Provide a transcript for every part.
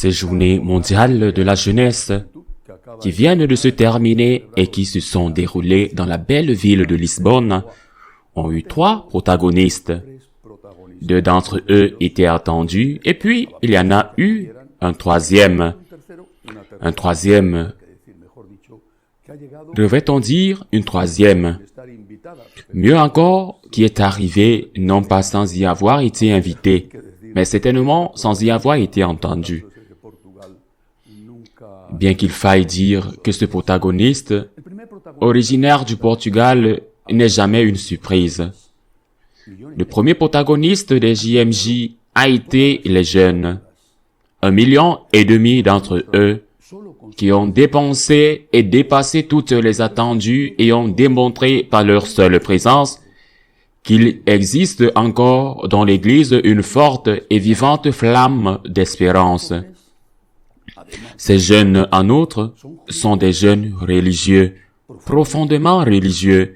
ces journées mondiales de la jeunesse qui viennent de se terminer et qui se sont déroulées dans la belle ville de Lisbonne ont eu 3 protagonistes. 2 d'entre eux étaient attendus et puis il y en a eu un troisième. Un troisième, devrait-on dire une troisième? Mieux encore, qui est arrivé non pas sans y avoir été invité, mais certainement sans y avoir été entendu. Bien qu'il faille dire que ce protagoniste, originaire du Portugal, n'est jamais une surprise. Le premier protagoniste des JMJ a été les jeunes. 1,5 million d'entre eux qui ont dépensé et dépassé toutes les attendues et ont démontré par leur seule présence qu'il existe encore dans l'Église une forte et vivante flamme d'espérance. Ces jeunes, en outre, sont des jeunes religieux, profondément religieux.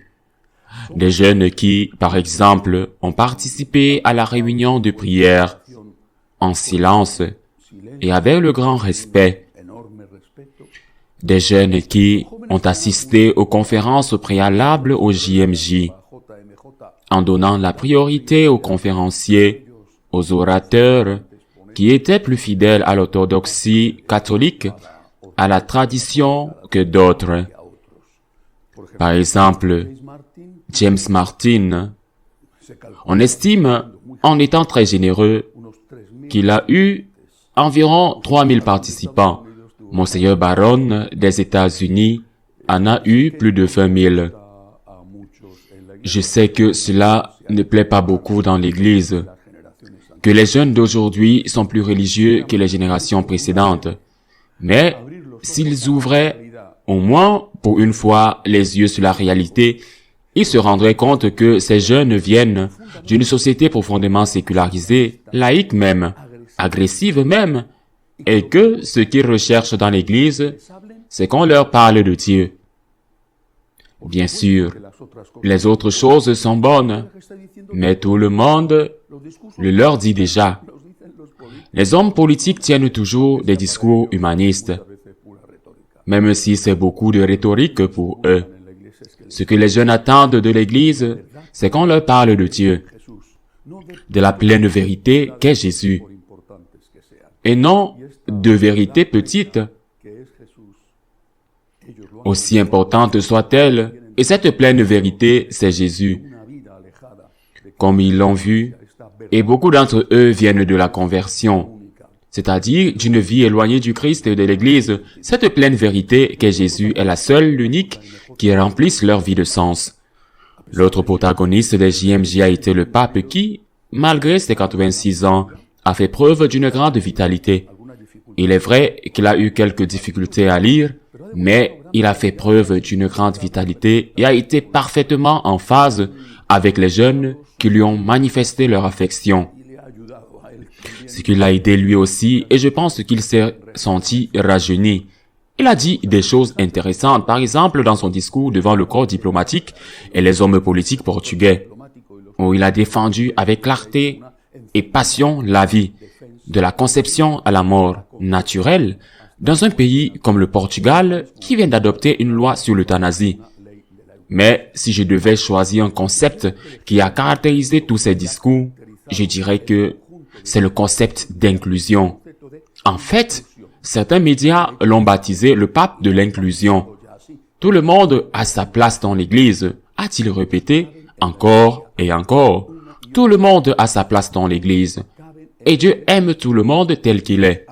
Des jeunes qui, par exemple, ont participé à la réunion de prière en silence et avec le grand respect. Des jeunes qui ont assisté aux conférences préalables au JMJ, en donnant la priorité aux conférenciers, aux orateurs, qui étaient plus fidèles à l'orthodoxie catholique, à la tradition que d'autres. Par exemple, James Martin, on estime, en étant très généreux, qu'il a eu environ 3000 participants. Monseigneur Barron des États-Unis en a eu plus de 20 000. Je sais que cela ne plaît pas beaucoup dans l'Église, que les jeunes d'aujourd'hui sont plus religieux que les générations précédentes. Mais s'ils ouvraient au moins pour une fois les yeux sur la réalité, ils se rendraient compte que ces jeunes viennent d'une société profondément sécularisée, laïque même, agressive même, et que ce qu'ils recherchent dans l'Église, c'est qu'on leur parle de Dieu. Bien sûr, les autres choses sont bonnes, mais tout le monde le leur dit déjà. Les hommes politiques tiennent toujours des discours humanistes, même si c'est beaucoup de rhétorique pour eux. Ce que les jeunes attendent de l'Église, c'est qu'on leur parle de Dieu, de la pleine vérité qu'est Jésus, et non de vérité petite, aussi importante soit-elle, et cette pleine vérité, c'est Jésus. Comme ils l'ont vu, et beaucoup d'entre eux viennent de la conversion, c'est-à-dire d'une vie éloignée du Christ et de l'Église. Cette pleine vérité qu'est Jésus est la seule, l'unique, qui remplisse leur vie de sens. L'autre protagoniste des JMJ a été le pape qui, malgré ses 86 ans, a fait preuve d'une grande vitalité. Il est vrai qu'il a eu quelques difficultés à lire, mais il a fait preuve d'une grande vitalité et a été parfaitement en phase avec les jeunes qui lui ont manifesté leur affection. Ce qui l'a aidé lui aussi, et je pense qu'il s'est senti rajeuni. Il a dit des choses intéressantes, par exemple dans son discours devant le corps diplomatique et les hommes politiques portugais, où il a défendu avec clarté et passion la vie, de la conception à la mort naturelle, dans un pays comme le Portugal qui vient d'adopter une loi sur l'euthanasie. Mais si je devais choisir un concept qui a caractérisé tous ces discours, je dirais que c'est le concept d'inclusion. En fait, certains médias l'ont baptisé le pape de l'inclusion. Tout le monde a sa place dans l'Église, a-t-il répété encore et encore. Tout le monde a sa place dans l'Église. Et Dieu aime tout le monde tel qu'il est.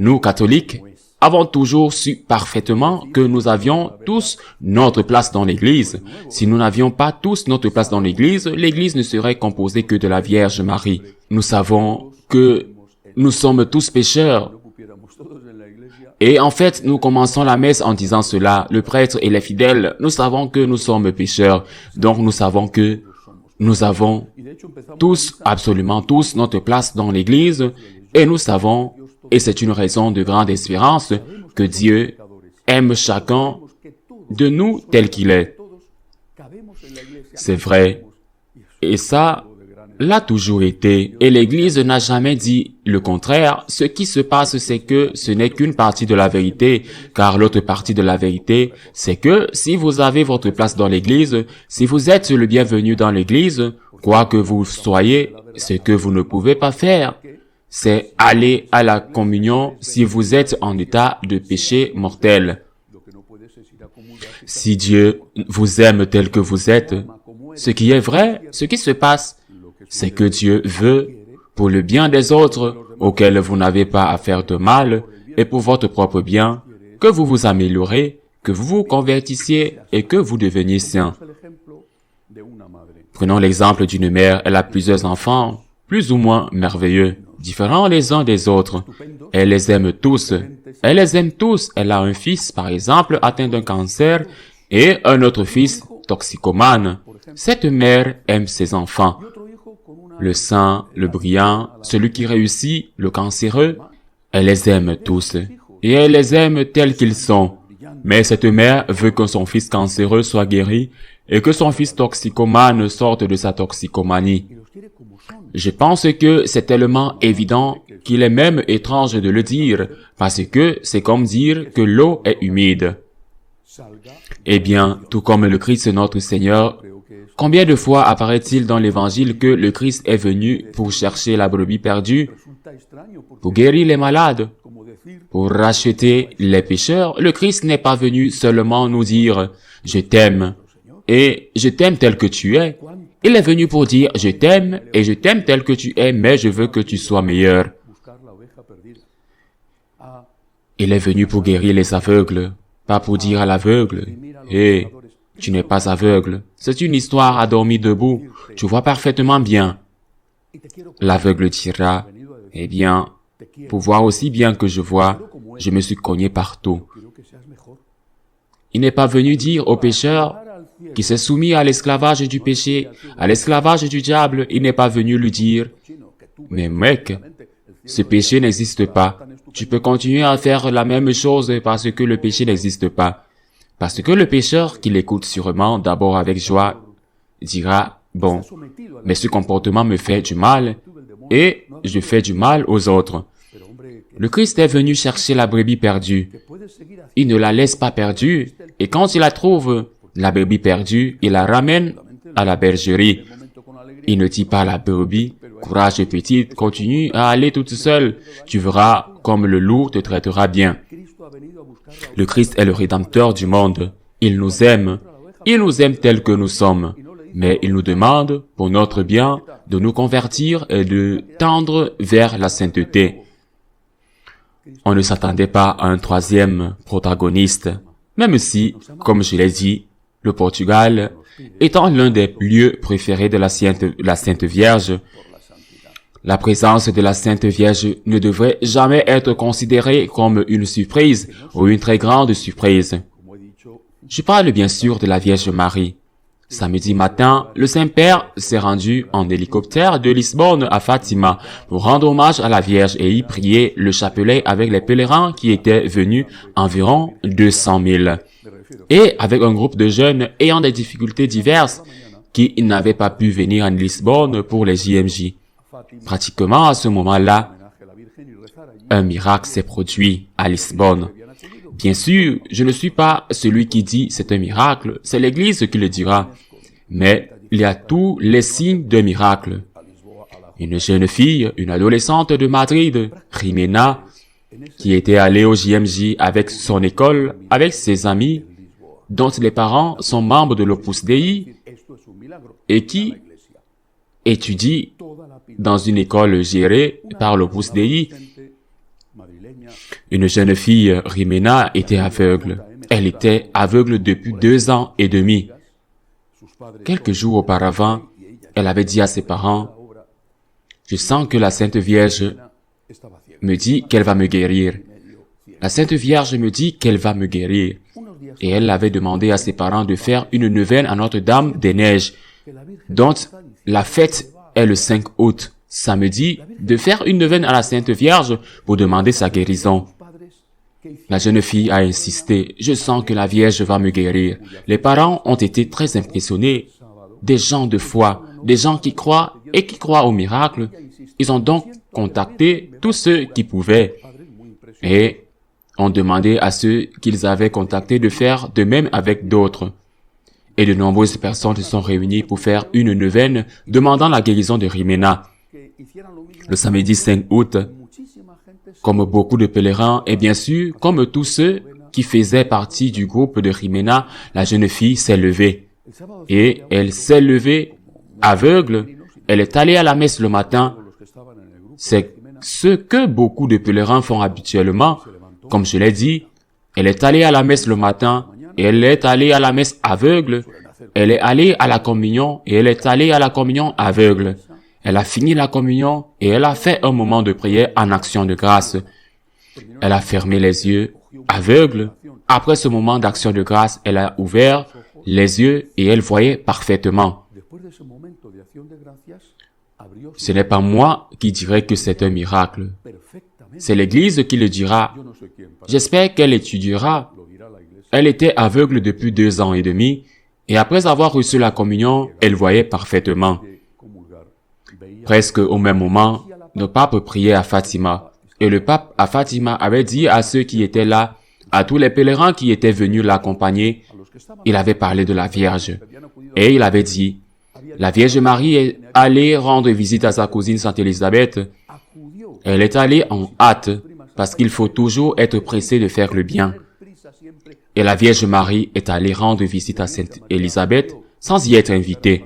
Nous, catholiques, avons toujours su parfaitement que nous avions tous notre place dans l'Église. Si nous n'avions pas tous notre place dans l'Église, l'Église ne serait composée que de la Vierge Marie. Nous savons que nous sommes tous pécheurs. Et en fait, nous commençons la messe en disant cela. Le prêtre et les fidèles, nous savons que nous sommes pécheurs. Donc nous savons que nous avons tous, absolument tous, notre place dans l'Église. Et nous savons, et c'est une raison de grande espérance, que Dieu aime chacun de nous tel qu'il est. C'est vrai. Et ça, l'a toujours été, et l'Église n'a jamais dit le contraire. Ce qui se passe, c'est que ce n'est qu'une partie de la vérité, car l'autre partie de la vérité, c'est que si vous avez votre place dans l'Église, si vous êtes le bienvenu dans l'Église, quoi que vous soyez, ce que vous ne pouvez pas faire, c'est aller à la communion si vous êtes en état de péché mortel. Si Dieu vous aime tel que vous êtes, ce qui est vrai, ce qui se passe, c'est que Dieu veut, pour le bien des autres, auxquels vous n'avez pas à faire de mal, et pour votre propre bien, que vous vous améliorez, que vous vous convertissiez et que vous deveniez saints. Prenons l'exemple d'une mère, elle a plusieurs enfants, plus ou moins merveilleux, différents les uns des autres. Elle les aime tous. Elle les aime tous. Elle a un fils, par exemple, atteint d'un cancer, et un autre fils, toxicomane. Cette mère aime ses enfants. Le saint, le brillant, celui qui réussit, le cancéreux, elle les aime tous. Et elle les aime tels qu'ils sont. Mais cette mère veut que son fils cancéreux soit guéri et que son fils toxicomane sorte de sa toxicomanie. Je pense que c'est tellement évident qu'il est même étrange de le dire, parce que c'est comme dire que l'eau est humide. Eh bien, tout comme le Christ notre Seigneur, combien de fois apparaît-il dans l'Évangile que le Christ est venu pour chercher la brebis perdue, pour guérir les malades, pour racheter les pécheurs? Le Christ n'est pas venu seulement nous dire « Je t'aime » et « Je t'aime tel que tu es ». Il est venu pour dire « Je t'aime et je t'aime tel que tu es, mais je veux que tu sois meilleur ». Il est venu pour guérir les aveugles, pas pour dire à l'aveugle « Hé, tu n'es pas aveugle. C'est une histoire à dormir debout. Tu vois parfaitement bien. » L'aveugle dira « Eh bien, pour voir aussi bien que je vois, je me suis cogné partout. » Il n'est pas venu dire au pécheur qui s'est soumis à l'esclavage du péché, à l'esclavage du diable, il n'est pas venu lui dire « Mais mec, ce péché n'existe pas. Tu peux continuer à faire la même chose parce que le péché n'existe pas. » Parce que le pécheur qui l'écoute sûrement d'abord avec joie dira « Bon, mais ce comportement me fait du mal et je fais du mal aux autres. » Le Christ est venu chercher la brebis perdue. Il ne la laisse pas perdue et quand il la trouve, la brebis perdue, il la ramène à la bergerie. Il ne dit pas à la brebis « Courage petite, continue à aller toute seule. Tu verras comme le loup te traitera bien. » Le Christ est le Rédempteur du monde. Il nous aime. Il nous aime tels que nous sommes. Mais il nous demande, pour notre bien, de nous convertir et de tendre vers la sainteté. On ne s'attendait pas à un troisième protagoniste, même si, comme je l'ai dit, le Portugal, étant l'un des lieux préférés de la Sainte Vierge, la présence de la Sainte Vierge ne devrait jamais être considérée comme une surprise ou une très grande surprise. Je parle bien sûr de la Vierge Marie. Samedi matin, le Saint-Père s'est rendu en hélicoptère de Lisbonne à Fatima pour rendre hommage à la Vierge et y prier le chapelet avec les pèlerins qui étaient venus, environ 200 000. Et avec un groupe de jeunes ayant des difficultés diverses qui n'avaient pas pu venir en Lisbonne pour les JMJ. Pratiquement à ce moment-là, un miracle s'est produit à Lisbonne. Bien sûr, je ne suis pas celui qui dit c'est un miracle, c'est l'Église qui le dira. Mais il y a tous les signes d'un miracle. Une jeune fille, une adolescente de Madrid, Jimena, qui était allée au JMJ avec son école, avec ses amis, dont les parents sont membres de l'Opus Dei, et qui étudie dans une école gérée par l'Opus Dei. Une jeune fille, Jimena, était aveugle. Elle était aveugle depuis 2 ans et demi. Quelques jours auparavant, elle avait dit à ses parents, « Je sens que la Sainte Vierge me dit qu'elle va me guérir. La Sainte Vierge me dit qu'elle va me guérir. » Et elle avait demandé à ses parents de faire une neuvaine à Notre-Dame des Neiges, dont la fête est le 5 août, samedi, de faire une neuvaine à la Sainte Vierge pour demander sa guérison. La jeune fille a insisté, « Je sens que la Vierge va me guérir. » Les parents ont été très impressionnés. Des gens de foi, des gens qui croient et qui croient au miracle, ils ont donc contacté tous ceux qui pouvaient et ont demandé à ceux qu'ils avaient contactés de faire de même avec d'autres. Et de nombreuses personnes se sont réunies pour faire une neuvaine demandant la guérison de Jimena. Le samedi 5 août, comme beaucoup de pèlerins et bien sûr, comme tous ceux qui faisaient partie du groupe de Jimena, la jeune fille s'est levée. Et elle s'est levée aveugle. Elle est allée à la messe le matin. C'est ce que beaucoup de pèlerins font habituellement. Comme je l'ai dit, elle est allée à la messe le matin et elle est allée à la messe aveugle. Elle est allée à la communion et elle est allée à la communion aveugle. Elle a fini la communion et elle a fait un moment de prière en action de grâce. Elle a fermé les yeux aveugle. Après ce moment d'action de grâce, elle a ouvert les yeux et elle voyait parfaitement. Ce n'est pas moi qui dirai que c'est un miracle. C'est l'Église qui le dira. J'espère qu'elle étudiera. Elle était aveugle depuis 2 ans et demi et après avoir reçu la communion, elle voyait parfaitement. Presque au même moment, le pape priait à Fatima. Et le pape à Fatima avait dit à ceux qui étaient là, à tous les pèlerins qui étaient venus l'accompagner, il avait parlé de la Vierge. Et il avait dit, la Vierge Marie est allée rendre visite à sa cousine Sainte Élisabeth. Elle est allée en hâte, parce qu'il faut toujours être pressé de faire le bien. Et la Vierge Marie est allée rendre visite à Sainte Élisabeth sans y être invitée.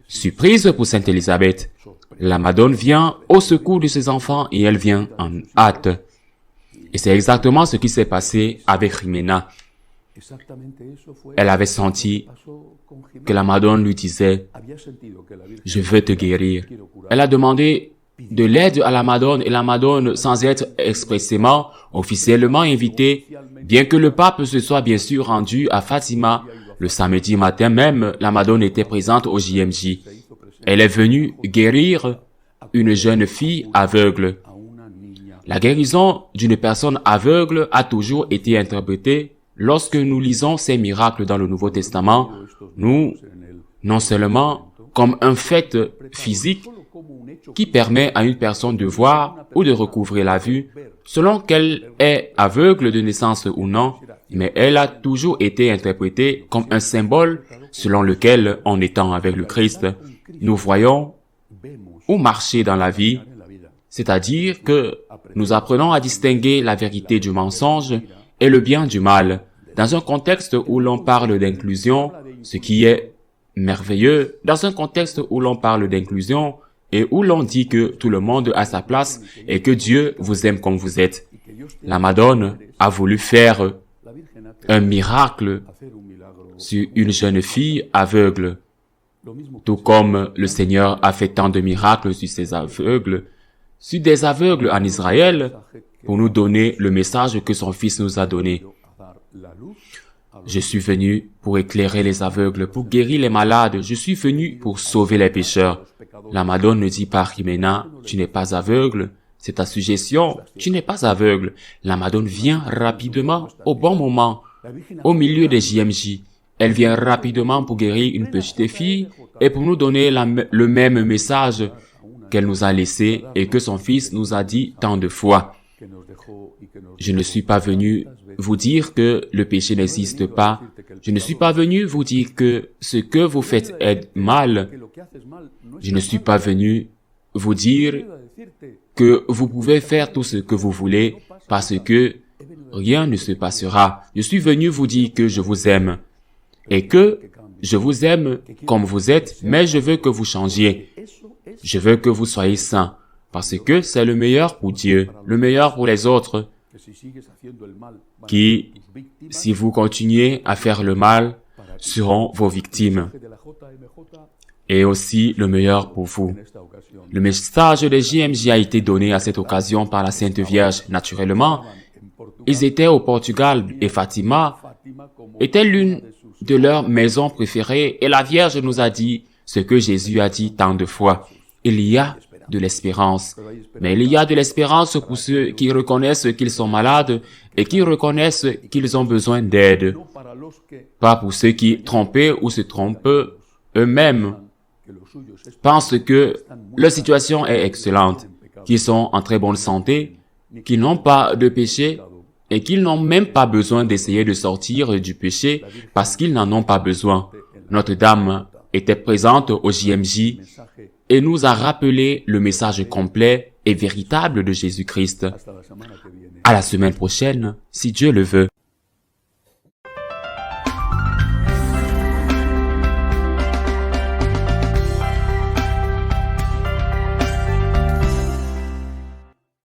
Surprise pour Sainte Élisabeth. La Madone vient au secours de ses enfants et elle vient en hâte. Et c'est exactement ce qui s'est passé avec Jimena. Elle avait senti que la Madone lui disait, « Je veux te guérir ». Elle a demandé de l'aide à la Madone et la Madone, sans être expressément, officiellement invitée, bien que le pape se soit bien sûr rendu à Fatima, le samedi matin même, la Madone était présente au JMJ. Elle est venue guérir une jeune fille aveugle. La guérison d'une personne aveugle a toujours été interprétée. Lorsque nous lisons ces miracles dans le Nouveau Testament, nous, non seulement comme un fait physique qui permet à une personne de voir ou de recouvrer la vue, selon qu'elle est aveugle de naissance ou non, mais elle a toujours été interprétée comme un symbole selon lequel, en étant avec le Christ, nous voyons ou marcher dans la vie, c'est-à-dire que nous apprenons à distinguer la vérité du mensonge et le bien du mal, dans un contexte où l'on parle d'inclusion, ce qui est merveilleux, dans un contexte où l'on parle d'inclusion et où l'on dit que tout le monde a sa place et que Dieu vous aime comme vous êtes. La Madone a voulu faire un miracle sur une jeune fille aveugle, tout comme le Seigneur a fait tant de miracles sur ces aveugles, sur des aveugles en Israël, pour nous donner le message que son Fils nous a donné. Je suis venu pour éclairer les aveugles, pour guérir les malades. Je suis venu pour sauver les pécheurs. La Madone ne dit pas à Jimena, tu n'es pas aveugle. C'est ta suggestion, tu n'es pas aveugle. La Madone vient rapidement, au bon moment, au milieu des JMJ. Elle vient rapidement pour guérir une petite fille et pour nous donner le même message qu'elle nous a laissé et que son Fils nous a dit tant de fois. Je ne suis pas venu vous dire que le péché n'existe pas. Je ne suis pas venu vous dire que ce que vous faites est mal. Je ne suis pas venu vous dire que vous pouvez faire tout ce que vous voulez parce que rien ne se passera. Je suis venu vous dire que je vous aime et que je vous aime comme vous êtes, mais je veux que vous changiez. Je veux que vous soyez saints parce que c'est le meilleur pour Dieu, le meilleur pour les autres qui, si vous continuez à faire le mal, seront vos victimes. Et aussi le meilleur pour vous. Le message des JMJ a été donné à cette occasion par la Sainte Vierge. Naturellement, ils étaient au Portugal et Fatima était l'une de leurs maisons préférées et la Vierge nous a dit ce que Jésus a dit tant de fois. Il y a de l'espérance. Mais il y a de l'espérance pour ceux qui reconnaissent qu'ils sont malades et qui reconnaissent qu'ils ont besoin d'aide. Pas pour ceux qui trompent ou se trompent eux-mêmes pensent que leur situation est excellente, qu'ils sont en très bonne santé, qu'ils n'ont pas de péché et qu'ils n'ont même pas besoin d'essayer de sortir du péché parce qu'ils n'en ont pas besoin. Notre-Dame était présente au JMJ et nous a rappelé le message complet et véritable de Jésus-Christ. À la semaine prochaine, si Dieu le veut.